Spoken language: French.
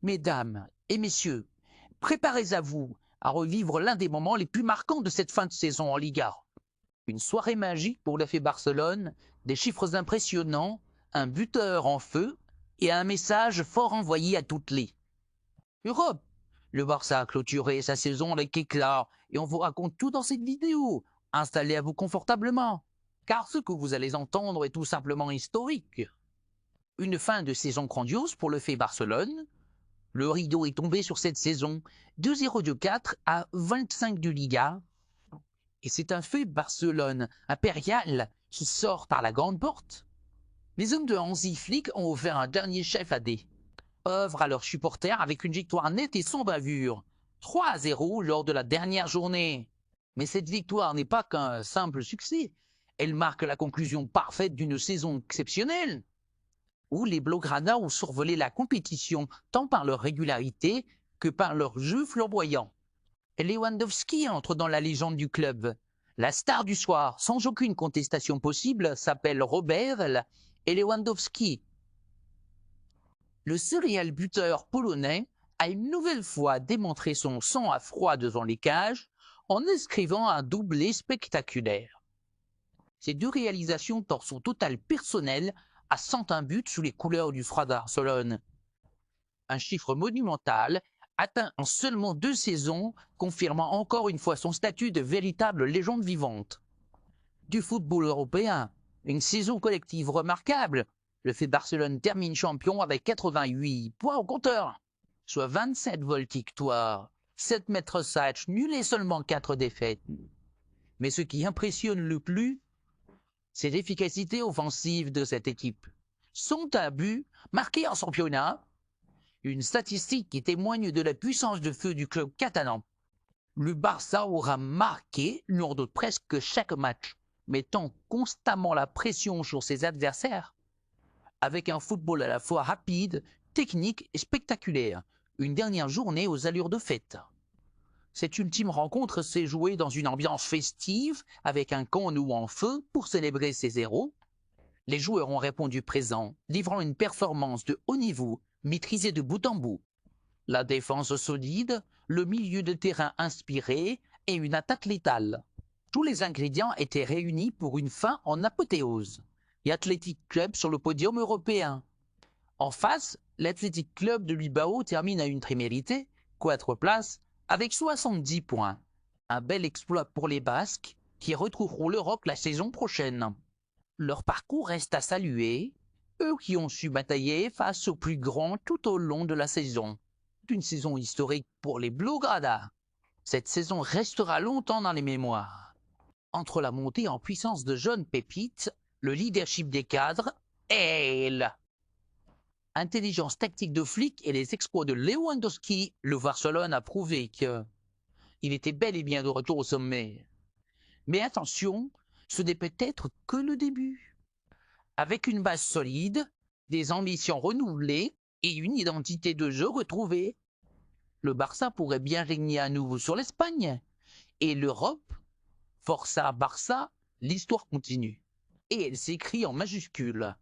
Mesdames et messieurs, préparez à vous à revivre l'un des moments les plus marquants de cette fin de saison en Liga. Une soirée magique pour l'FC Barcelone, des chiffres impressionnants, un buteur en feu et un message fort envoyé à toutes les Europe. Le Barça a clôturé sa saison avec éclat et on vous raconte tout dans cette vidéo. Installez-vous confortablement, car ce que vous allez entendre est tout simplement historique. Une fin de saison grandiose pour le FC Barcelone. Le rideau est tombé sur cette saison, 2-0 de 4 à 25 du Liga. Et c'est un fait Barcelone impérial qui sort par la grande porte. Les hommes de Hansi Flick ont offert un dernier chef à D. Œuvre à leurs supporters avec une victoire nette et sans bavure. 3-0 lors de la dernière journée. Mais cette victoire n'est pas qu'un simple succès. Elle marque la conclusion parfaite d'une saison exceptionnelle, où les Blaugrana ont survolé la compétition tant par leur régularité que par leur jeu flamboyant. Lewandowski entre dans la légende du club. La star du soir, sans aucune contestation possible, s'appelle Robert Lewandowski. Le serial buteur polonais a une nouvelle fois démontré son sang-froid devant les cages en inscrivant un doublé spectaculaire. Ces deux réalisations dans son total personnel à 101 buts sous les couleurs du Froid Barcelone. Un chiffre monumental atteint en seulement 2 saisons, confirmant encore une fois son statut de véritable légende vivante. Du football européen, une saison collective remarquable. Le FC Barcelone termine champion avec 88 points au compteur, soit 27 victoires, 7 maîtres match nuls et seulement 4 défaites. Mais ce qui impressionne le plus, c'est l'efficacité offensive de cette équipe. 101 buts marqués en championnat, une statistique qui témoigne de la puissance de feu du club catalan. Le Barça aura marqué lors de presque chaque match, mettant constamment la pression sur ses adversaires, avec un football à la fois rapide, technique et spectaculaire. Une dernière journée aux allures de fête. Cette ultime rencontre s'est jouée dans une ambiance festive, avec un Camp Nou en feu pour célébrer ses héros. Les joueurs ont répondu présents, livrant une performance de haut niveau, maîtrisée de bout en bout. La défense solide, le milieu de terrain inspiré et une attaque létale. Tous les ingrédients étaient réunis pour une fin en apothéose. Et Athletic Club sur le podium européen. En face, l'Athletic Club de Bilbao termine à une très méritée 4 places avec 70 points. Un bel exploit pour les Basques qui retrouveront l'Europe la saison prochaine. Leur parcours reste à saluer, eux qui ont su batailler face aux plus grands tout au long de la saison. Une saison historique pour les Blaugrana. Cette saison restera longtemps dans les mémoires. Entre la montée en puissance de jeunes pépites, le leadership des cadres et l'intelligence tactique de Flick et les exploits de Lewandowski, le Barcelone a prouvé qu'il était bel et bien de retour au sommet. Mais attention, ce n'est peut-être que le début. Avec une base solide, des ambitions renouvelées et une identité de jeu retrouvée, le Barça pourrait bien régner à nouveau sur l'Espagne. Et l'Europe, Força Barça, l'histoire continue. Et elle s'écrit en majuscules.